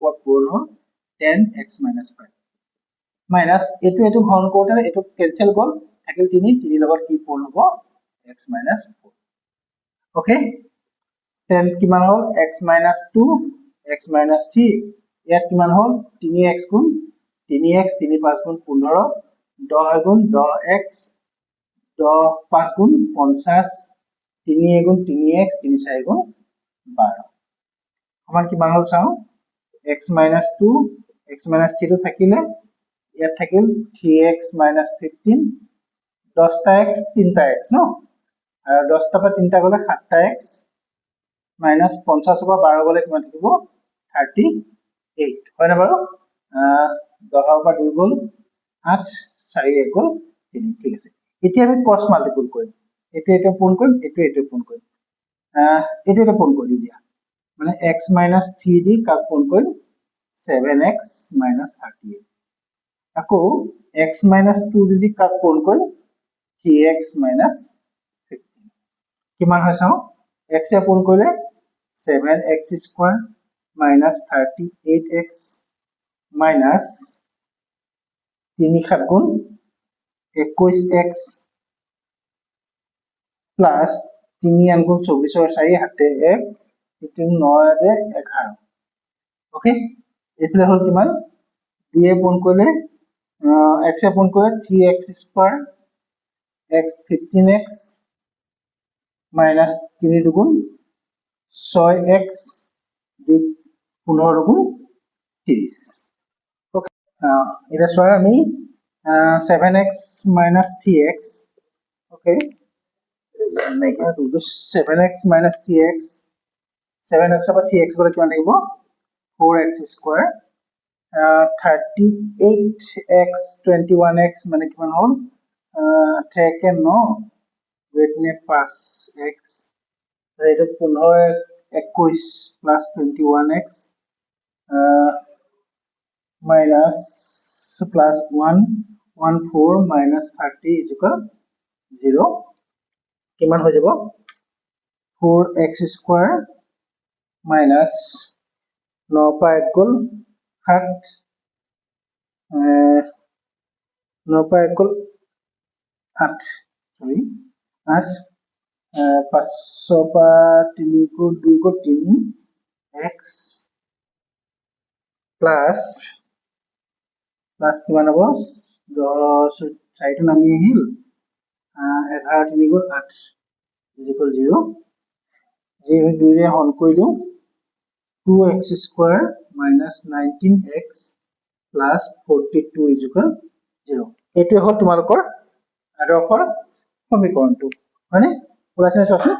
ওপৰত পূৰণ হ'ল 10x minus 5 মাইনাছ এইটো ঘন কৰোঁতে এইটো কেনচেল গ'ল থাকিল 3 3 লগত কি পূৰণ হ'ব x minus 4 ওকে 10 কিমান হ'ল x minus 2 x minus 3 ইয়াত কিমান হ'ল 3x গুণ 3x 3 5 গুণ 15 10 গুণ 10x 10 5 গুণ 50 3 গুণ 3x 3 4 গুণ 12 সমান কিমান হ'ল চাওঁ x minus 2 x minus 3 টো থাকিলে ইয়াত থাকিল 3x minus 15 10টা x 3টা x ন আৰু 10টা পৰা 3টা গলে 7টা x minus 50 পৰা 12 গলে কিমান থাকিব 38 হয় না বাৰু 10 পৰা 2 গল 8 4 1 গল 3 ঠিক আছে এতিয়া আমি ক্ৰস মাল্টিপল কৰিম এইটো পূৰণ কৰিম এইটো পূৰণ কৰিম এইটো পূৰণ কৰি দিয়া মানে x minus 3 দি কাক পূৰণ কৰিম 7x minus 38 আকৌ x minus 2 দি কাক পূৰণ কৰিম 3x minus 15 কিমান হয় চাওঁ x এ পূৰণ কৰিলে 7x square minus 38x minus 3 7 গুণ 21x plus 3 8 গুণ 24 4 হাতে 1 3 9 ৰে 11 ওকে এইফালে হল কিমান 2 এ পূৰণ কৰিলে x এ পূৰণ কৰিলে 3x square x 15x minus 3 দুগুণ 6x 15 দুগুণ 30 ওকে এটা চোৱা আমি 7x minus 3x okay make it 7x minus 3x 7x over 3x গলে কিমান থাকিব 4x square 38x 21x মানে কিমান হ'ল থাকে ন वेटने 5x rate 15 21 plus 21x minus plus 1 14 minus 30 is equal 0 কিমান হৈ যাব 4x square minus 9 পা 1 গল 7 9 পা 1 গল 8 sorry 8 500 পা 3 को 2 को 3 x plus কিমান হ'ব 10 4 নামি আহিল 11 3 গুণ 8 is equal 0 যে 2 ৰে হল কৰি দিও 2x square minus 19x plus 42 is equal 0 এটো হল তোমালোকৰ আদৰ্শৰ সমীকৰণটো মানে ওলাইছে চাচোন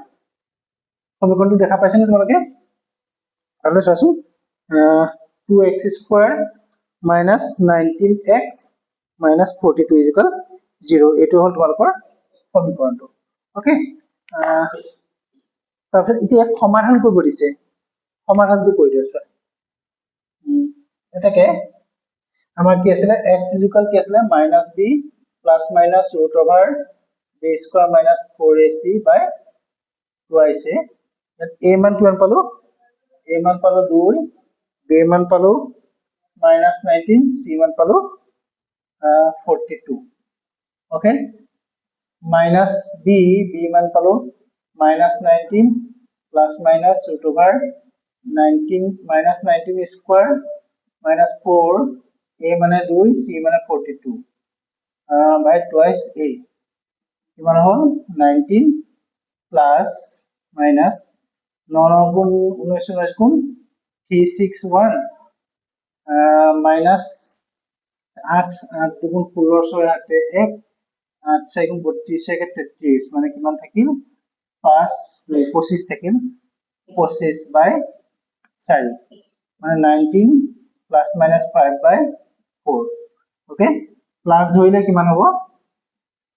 সমীকৰণটো দেখা পাইছেনে তোমালোকে আৰু চাচোন 2x square minus 19x minus 42 is equal 0 এটো হল তোমালোকৰ সমীকৰণটো ওকে তাৰপিছত এতিয়া সমাধান কৰিব দিছে সমাধানটো কৰি দিছো এটাকে আমাৰ কি আছিল x is equal কি আছিল minus b plus minus root over b square minus 4ac by 2ac a মান কিমান পালো a মান পালো 2 b মান পালো minus 19 c মান পালো 42 okay minus b মান পালো minus 19 plus minus root over 19 minus 19 square minus 4 a মানে 2 c মানে 42 by twice a কিমান হল 19 plus minus 9 গুণ 19 গুণ 361 minus 8 8 গুণ 16 6 হাতে 1 8 4 গুণ 32 33 মানে কিমান থাকিল 5 25 থাকিল 25 by 4 মানে 19 plus minus 5 by 4 okay plus ধৰিলে কিমান হ'ব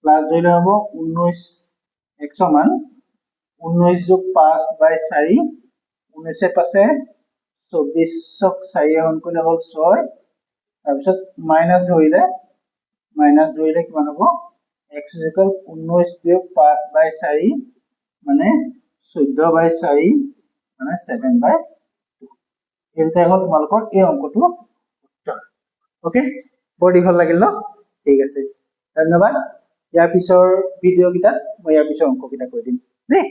প্লাস ধৰিলে হ'ব 19 1 সমান 19 যোগ 5 by 4 19 এ পাছে 24 ক 4 হৰণ কৰিলে হ'ল 6 তাৰ পিছত মাইনাস ধৰিলে কিমান হ'ব x ইকুৱেল 19 বিয়োগ 5 by 4 মানে 14 by 4 মানে 7 by 2 এই দুটাই হ'ল তোমালোকৰ এই অংকটো উত্তৰ ওকে বৰ দীঘল লাগিল ন ঠিক আছে ধন্যবাদ ইয়াৰ পিছৰ ভিডিঅ' কেইটাত মই ইয়াৰ পিছৰ অংক কেইটা কৈ দিম দেই